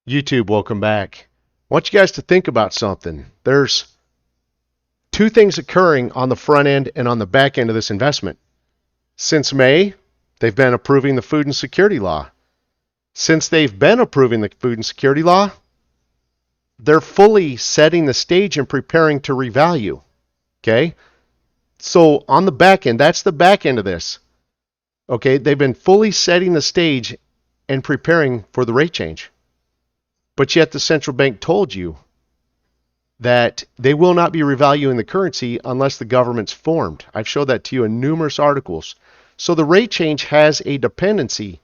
YouTube, welcome back. I want you guys to think about something. There's two things occurring on the front end and on the back end of this investment. Since May, they've been approving the food and security law. Since they've been approving the food and security law, they're fully setting the stage and preparing to revalue. Okay? So on the back end, that's the back end of this. Okay? They've been fully setting the stage and preparing for the rate change. But yet the central bank told you that they will not be revaluing the currency unless the government's formed. I've showed that to you in numerous articles. So the rate change has a dependency.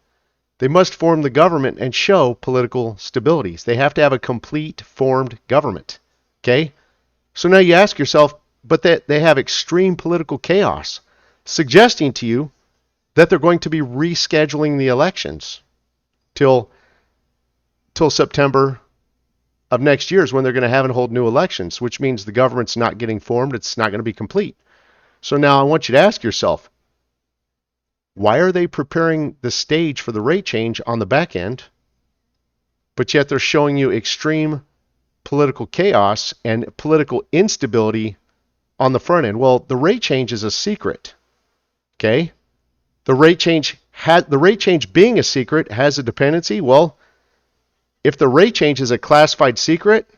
They must form the government and show political stabilities. They have to have a complete formed government. Okay? So now you ask yourself, but they have extreme political chaos, suggesting to you that they're going to be rescheduling the elections till September of next year is when they're going to have and hold new elections, which means the government's not getting formed. It's not going to be complete. So now I want you to ask yourself, why are they preparing the stage for the rate change on the back end, but yet they're showing you extreme political chaos and political instability on the front end? Well, the rate change is a secret. Okay? The rate change being a secret has a dependency. Well, if the rate change is a classified secret,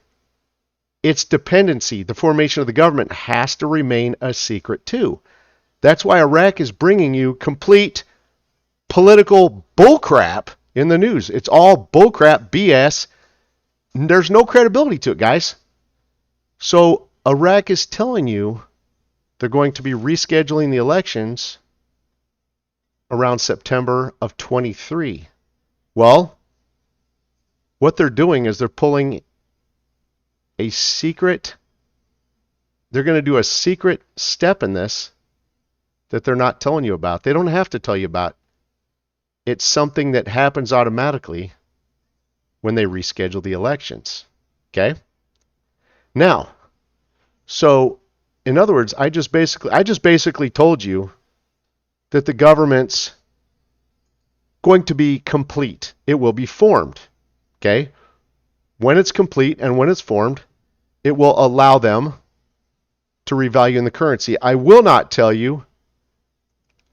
its dependency, the formation of the government, has to remain a secret too. That's why Iraq is bringing you complete political bullcrap in the news. It's all bullcrap, BS. There's no credibility to it, guys. So Iraq is telling you they're going to be rescheduling the elections around September of 23. Well, what they're doing is they're pulling a secret, they're going to do a secret step in this that they're not telling you about. They don't have to tell you about. It's something that happens automatically when they reschedule the elections. Okay? Now, so in other words, I just basically told you that the government's going to be complete. It will be formed. Okay? When it's complete and when it's formed, it will allow them to revalue in the currency. I will not tell you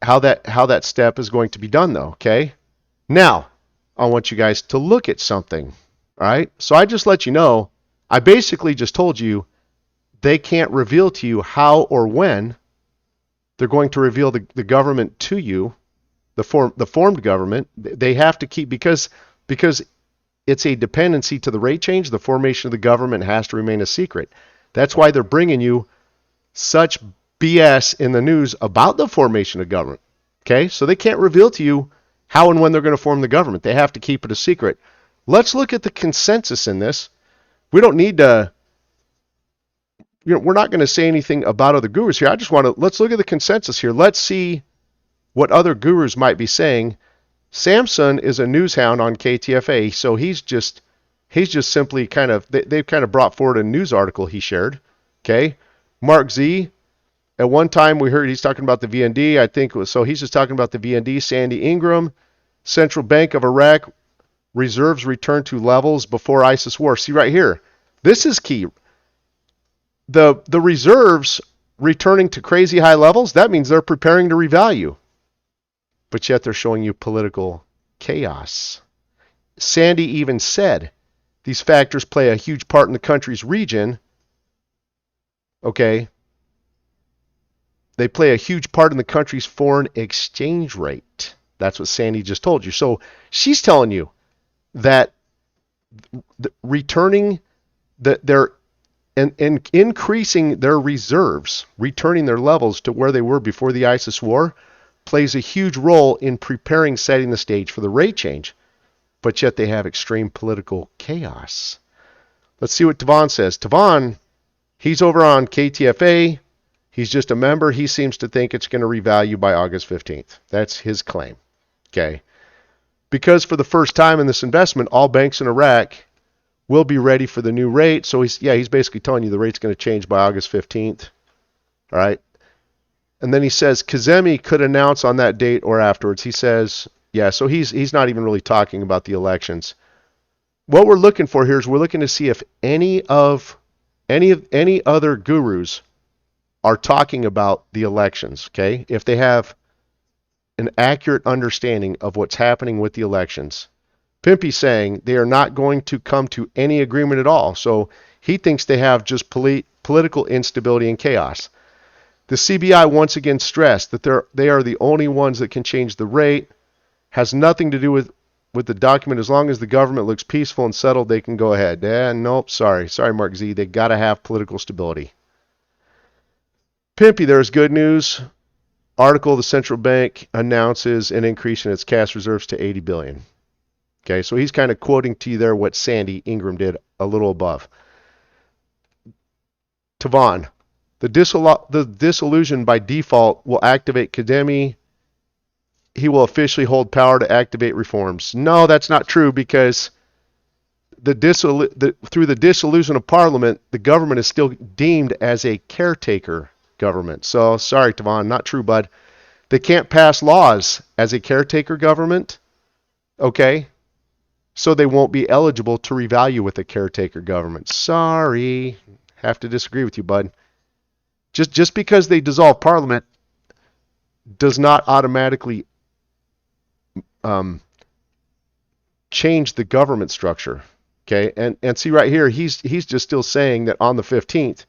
how that step is going to be done though, okay? Now, I want you guys to look at something. All right? So I just let you know, I basically just told you they can't reveal to you how or when they're going to reveal the government to you, the formed government. They have to keep, because it's a dependency to the rate change. The formation of the government has to remain a secret. That's why they're bringing you such BS in the news about the formation of government. Okay? So they can't reveal to you how and when they're going to form the government. They have to keep it a secret. Let's look at the consensus in this. We don't need to, we're not going to say anything about other gurus here. Let's look at the consensus here. Let's see what other gurus might be saying. Samson is a news hound on KTFA, so he's just simply they've kind of brought forward a news article he shared. Okay, Mark Z. At one time we heard he's talking about the VND. I think so. He's just talking about the VND. Sandy Ingram, Central Bank of Iraq reserves return to levels before ISIS war. See right here, this is key. The reserves returning to crazy high levels. That means they're preparing to revalue. But yet they're showing you political chaos. Sandy even said these factors play a huge part in the country's region. Okay? They play a huge part in the country's foreign exchange rate. That's what Sandy just told you. So she's telling you that returning increasing their reserves, returning their levels to where they were before the ISIS war, plays a huge role in setting the stage for the rate change. But yet they have extreme political chaos. Let's see what Tavon says. Tavon, he's over on KTFA. He's just a member. He seems to think it's going to revalue by August 15th. That's his claim. Okay. Because for the first time in this investment, all banks in Iraq will be ready for the new rate. So he's basically telling you the rate's going to change by August 15th. All right. And then he says Kazemi could announce on that date or afterwards. He says, yeah, so he's not even really talking about the elections. what we're looking for here is we're looking to see if any other gurus are talking about the elections, okay? If they have an accurate understanding of what's happening with the elections. Pimpy's saying they are not going to come to any agreement at all. So he thinks they have just political instability and chaos. The CBI once again stressed that they are the only ones that can change the rate. Has nothing to do with the document. As long as the government looks peaceful and settled, they can go ahead. Nope, sorry, Mark Z. They got to have political stability. Pimpy, there's good news. Article, the central bank announces an increase in its cash reserves to 80 billion. Okay, so he's kind of quoting to you there what Sandy Ingram did a little above. Tavon, the dissolution by default will activate Kademi. He will officially hold power to activate reforms. No, that's not true because through the dissolution of Parliament, the government is still deemed as a caretaker government. So, sorry, Tavon, not true, bud. They can't pass laws as a caretaker government, okay? So they won't be eligible to revalue with a caretaker government. Sorry, have to disagree with you, bud. Just because they dissolve Parliament does not automatically change the government structure, okay? And see right here, he's just still saying that on the 15th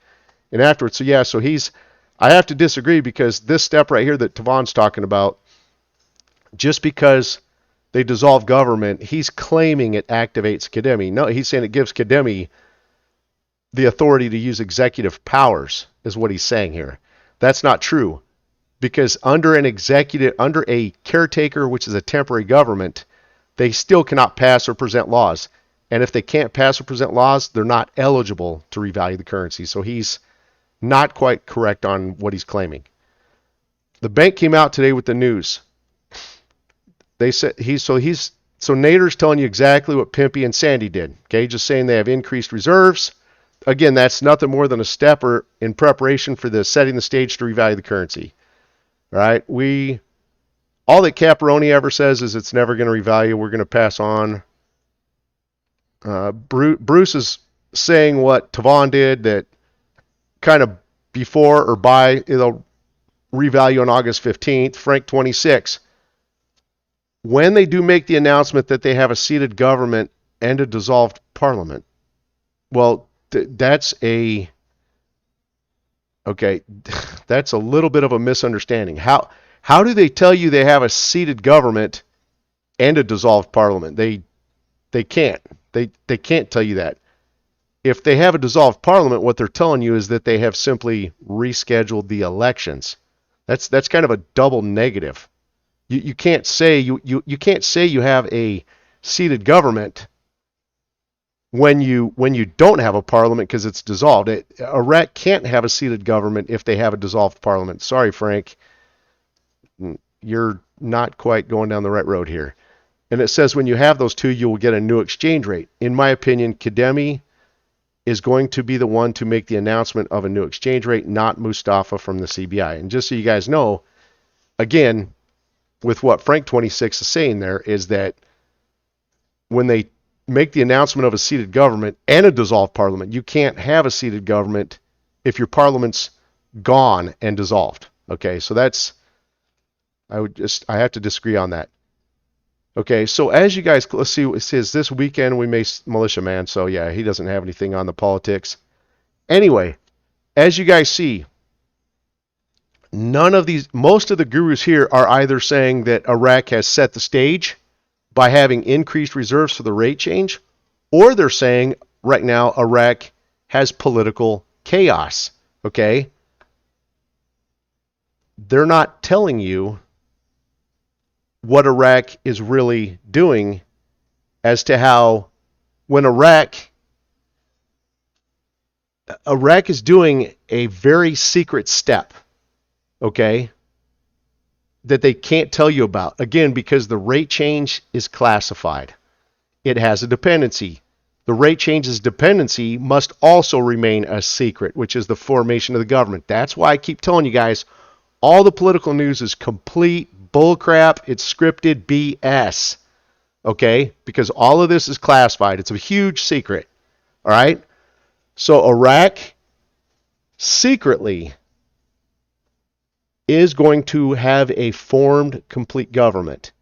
and afterwards. So yeah, so I have to disagree because this step right here that Tavon's talking about, just because they dissolve government, he's claiming it activates Kademi. No, he's saying it gives Kademi the authority to use executive powers, is what he's saying here. That's not true, because under a caretaker, which is a temporary government, they still cannot pass or present laws. And if they can't pass or present laws, they're not eligible to revalue the currency. So he's not quite correct on what he's claiming. The bank came out today with the news. They said so Nader's telling you exactly what Pimpy and Sandy did. Okay, just saying they have increased reserves. Again, that's nothing more than a step in preparation for setting the stage to revalue the currency. All right, all that Caparoni ever says is it's never going to revalue. We're going to pass on. Bruce is saying what Tavon did, that kind of before or by, it'll revalue on August 15th. Frank 26. When they do make the announcement that they have a seated government and a dissolved parliament, well, that's a little bit of a misunderstanding. How do they tell you they have a seated government and a dissolved parliament? They can't. They can't tell you that. If they have a dissolved parliament, what they're telling you is that they have simply rescheduled the elections. That's kind of a double negative. You can't say you can't say you have a seated government when you don't have a parliament because it's dissolved. Iraq can't have a seated government if they have a dissolved parliament. Sorry, Frank. You're not quite going down the right road here. And it says when you have those two, you will get a new exchange rate. In my opinion, Kademi is going to be the one to make the announcement of a new exchange rate, not Mustafa from the CBI. And just so you guys know, again, with what Frank 26 is saying there, is that when they make the announcement of a seated government and a dissolved parliament, you can't have a seated government if your parliament's gone and dissolved. Okay, so I have to disagree on that. Okay, so as you guys, let's see, it says this weekend we may militiaman, so yeah, he doesn't have anything on the politics. Anyway, as you guys see, most of the gurus here are either saying that Iraq has set the stage by having increased reserves for the rate change, or they're saying right now Iraq has political chaos, okay? They're not telling you what Iraq is really doing as to how when Iraq is doing a very secret step, okay, that they can't tell you about. Again, because the rate change is classified. It has a dependency. The rate change's dependency must also remain a secret, which is the formation of the government. That's why I keep telling you guys, all the political news is complete bullcrap. It's scripted BS. okay? Because all of this is classified. It's a huge secret, all right? So Iraq secretly is going to have a formed, complete government.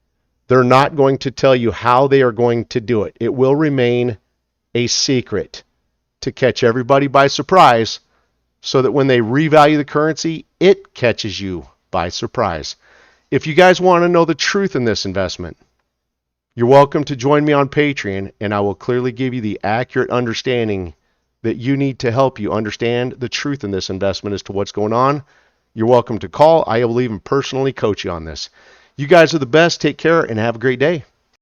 They're not going to tell you how they are going to do it. It will remain a secret to catch everybody by surprise so that when they revalue the currency, it catches you by surprise. If you guys want to know the truth in this investment, you're welcome to join me on Patreon, and I will clearly give you the accurate understanding that you need to help you understand the truth in this investment as to what's going on. You're welcome to call. I will even personally coach you on this. You guys are the best. Take care and have a great day.